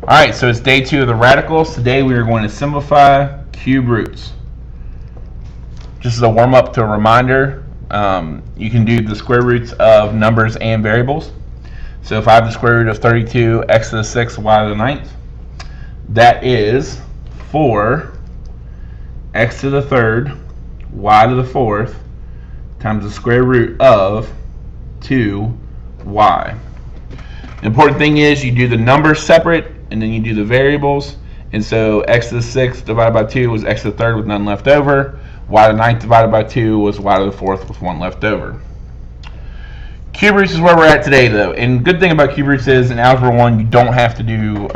Alright, so it's day 2 of the radicals. Today we are going to simplify cube roots. Just as a warm-up to a reminder, you can do the square roots of numbers and variables. So if I have the square root of 32 x to the 6th y to the 9th, that is 4 x to the 3rd y to the 4th times the square root of 2y. The important thing is you do the numbers separate and then you do the variables. And so x to the 6th divided by 2 was x to the 3rd with none left over. Y to the 9th divided by 2 was y to the 4th with 1 left over. Cube roots is where we're at today, though. And good thing about cube roots is in Algebra 1 you don't have to do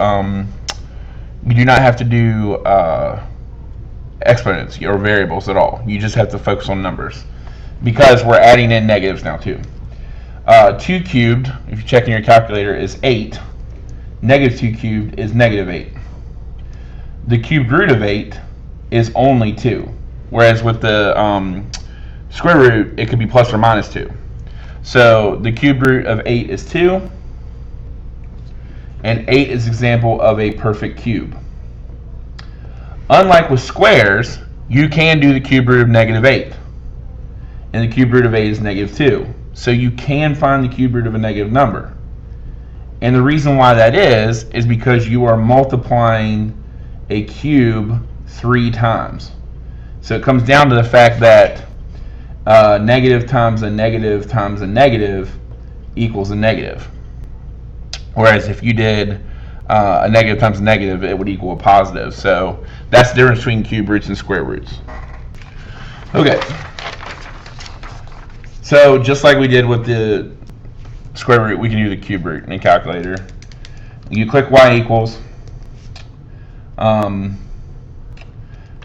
you do not have to do exponents or variables at all. You just have to focus on numbers because we're adding in negatives now too. 2 cubed, if you check in your calculator, is 8. Negative 2 cubed is negative 8. The cubed root of 8 is only 2. Whereas with the square root, it could be plus or minus 2. So the cubed root of 8 is 2. And 8 is an example of a perfect cube. Unlike with squares, you can do the cube root of negative 8. And the cube root of 8 is negative 2. So you can find the cube root of a negative number. And the reason why that is because you are multiplying a cube 3 times. So it comes down to the fact that negative times a negative times a negative equals a negative. Whereas if you did a negative times a negative, it would equal a positive. So that's the difference between cube roots and square roots. Okay. So just like we did with the square root, we can do the cube root in a calculator. You click y equals.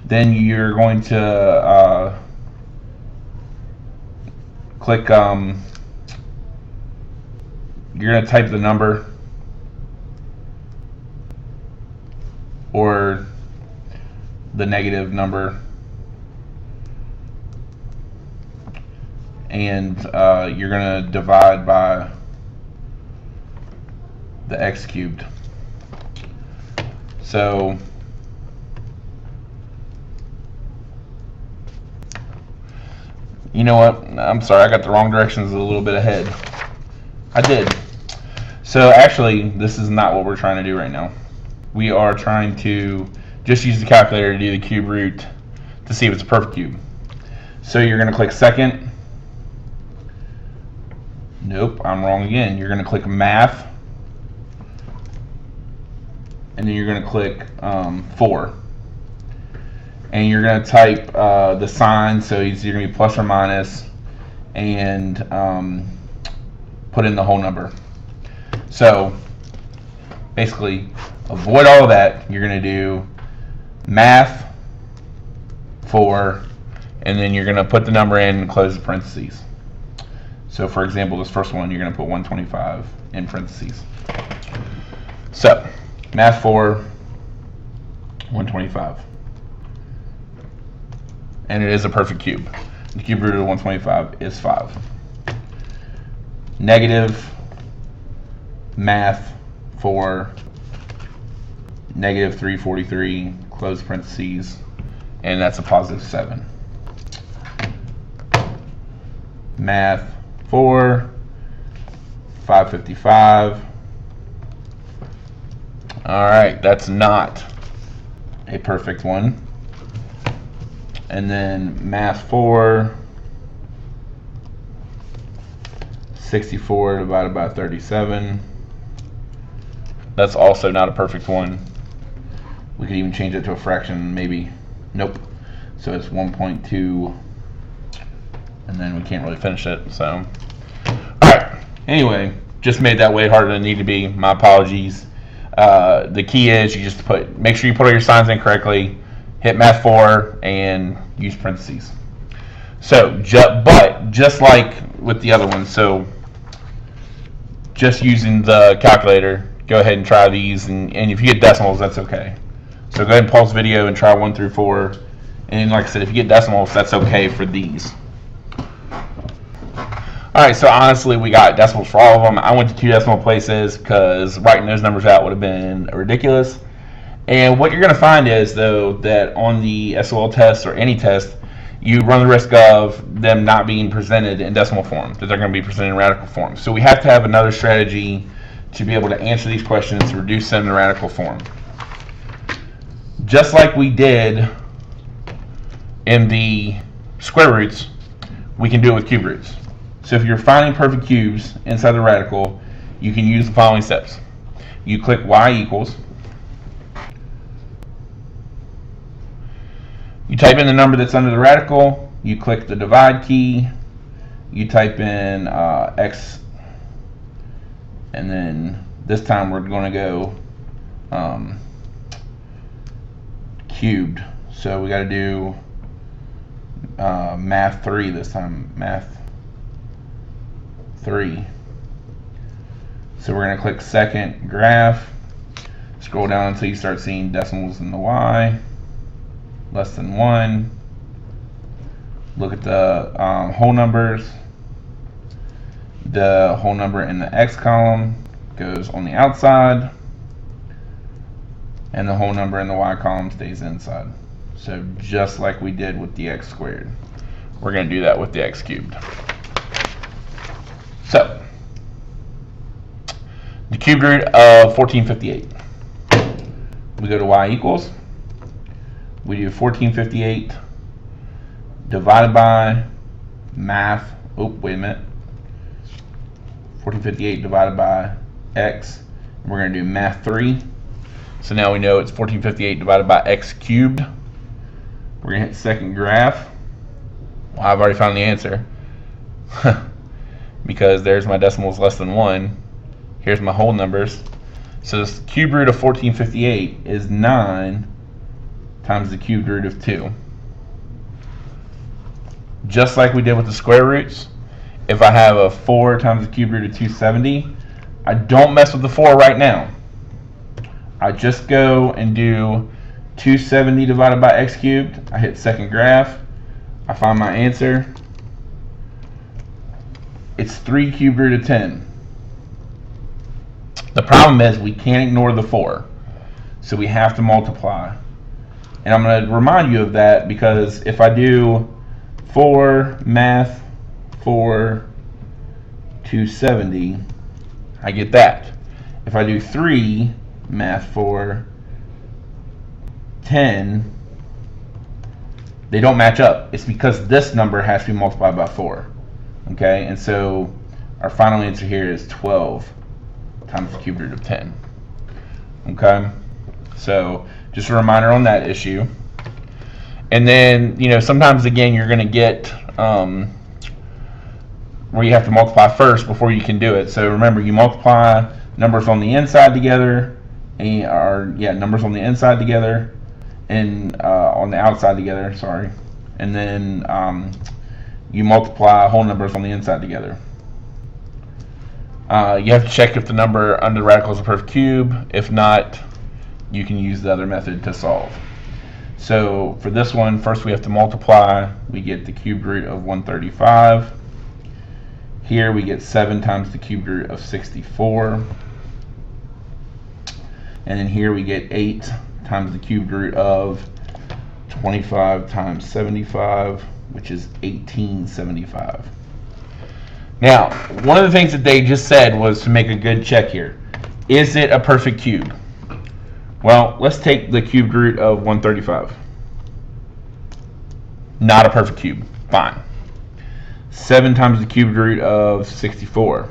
Then you're going to click, you're going to type the number or the negative number, and you're going to divide by the x cubed. So you know what? I'm sorry, I got the wrong directions a little bit ahead. I did. So actually, this is not what we're trying to do right now. We are trying to just use the calculator to do the cube root to see if it's a perfect cube. So you're going to click second. Nope, I'm wrong again. You're going to click math. And then you're going to click 4. And you're going to type the sign, so you're going to be plus or minus, and put in the whole number. So basically, avoid all of that. You're going to do math 4, and then you're going to put the number in and close the parentheses. So for example, this first one, you're going to put 125 in parentheses. So math 4, 125. And it is a perfect cube. The cube root of 125 is 5. Negative math 4, negative 343, close parentheses, and that's a positive 7. Math 4, 555. All right, that's not a perfect one. And then math 4, 64 divided by 37. That's also not a perfect one. We could even change it to a fraction, maybe. Nope. So it's 1.2, and then we can't really finish it. So, all right. Anyway, just made that way harder than it needed to be. My apologies. The key is you just make sure you put all your signs in correctly. Hit math 4 and use parentheses. So, but just like with the other one, so just using the calculator, go ahead and try these, and if you get decimals, that's okay. So go ahead and pause the video and try 1 through 4, and like I said, if you get decimals, that's okay for these. All Alright, so honestly, we got decimals for all of them. I went to 2 decimal places because writing those numbers out would have been ridiculous. And what you're going to find is, though, that on the SOL test or any test, you run the risk of them not being presented in decimal form, that they're going to be presented in radical form. So we have to have another strategy to be able to answer these questions to reduce them to radical form. Just like we did in the square roots, we can do it with cube roots. So if you're finding perfect cubes inside the radical, you can use the following steps. You click y equals. You type in the number that's under the radical. You click the divide key. You type in x, and then this time we're going to go cubed. So we got to do math 3 this time. Math 3. So we're going to click second graph. Scroll down until you start seeing decimals in the y. Less than 1. Look at the whole numbers. The whole number in the x column goes on the outside, and the whole number in the y column stays inside. So just like we did with the x squared, we're going to do that with the x cubed. So the cube root of 1458. We go to y equals. We do 1458 divided by math. Oh, wait a minute. 1458 divided by x. And we're going to do math 3. So now we know it's 1458 divided by x cubed. We're going to hit second graph. Well, I've already found the answer. Because there's my decimals less than 1. Here's my whole numbers. So this cube root of 1458 is 9 times the cube root of 2. Just like we did with the square roots, if I have a 4 times the cube root of 270, I don't mess with the 4 right now. I just go and do 270 divided by x cubed. I hit second graph. I find my answer. It's 3 cube root of 10. The problem is we can't ignore the 4. So we have to multiply. And I'm going to remind you of that because if I do 4 math 4 270, I get that. If I do 3 math 4 10, they don't match up. It's because this number has to be multiplied by 4. Okay, and so our final answer here is 12 times the cube root of 10. Okay, so just a reminder on that issue. And then, you know, sometimes again you're going to get where you have to multiply first before you can do it. So remember, you multiply numbers on the inside together, numbers on the inside together, and on the outside together. Sorry, and then you multiply whole numbers on the inside together. You have to check if the number under the radical is a perfect cube. If not, you can use the other method to solve. So for this one, first we have to multiply. We get the cube root of 135. Here we get 7 times the cube root of 64. And then here we get 8 times the cube root of 25 times 75, which is 1875. Now, one of the things that they just said was to make a good check here. Is it a perfect cube? Well, let's take the cube root of 135. Not a perfect cube. Fine. 7 times the cube root of 64.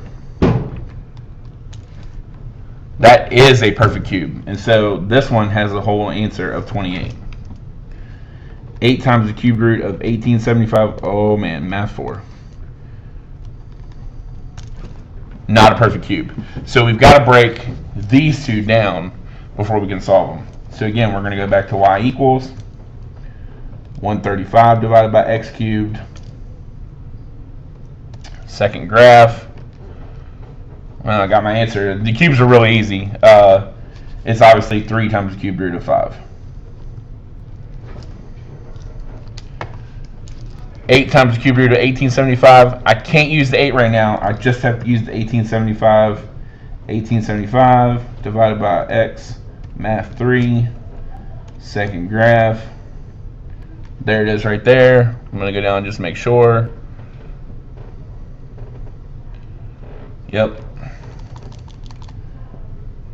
That is a perfect cube. And so this one has a whole answer of 28. 8 times the cube root of 1875. Oh man, math 4. Not a perfect cube. So we've got to break these two down before we can solve them. So again, we're going to go back to y equals 135 divided by x cubed. Second graph. Well, I got my answer. The cubes are really easy. It's obviously 3 times the cube root of 5. 8 times the cube root of 1875. I can't use the 8 right now. I just have to use the 1875. 1875 divided by x, math 3, second graph. There it is right there. I'm going to go down and just make sure. Yep.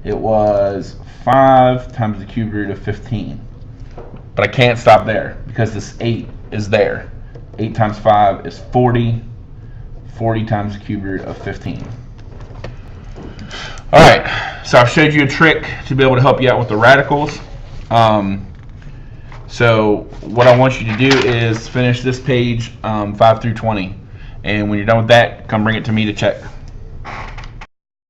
It was 5 times the cube root of 15. But I can't stop there because this 8 is there. 8 times 5 is 40. 40 times the cube root of 15. Alright, so I've showed you a trick to be able to help you out with the radicals. So what I want you to do is finish this page 5 through 20. And when you're done with that, come bring it to me to check.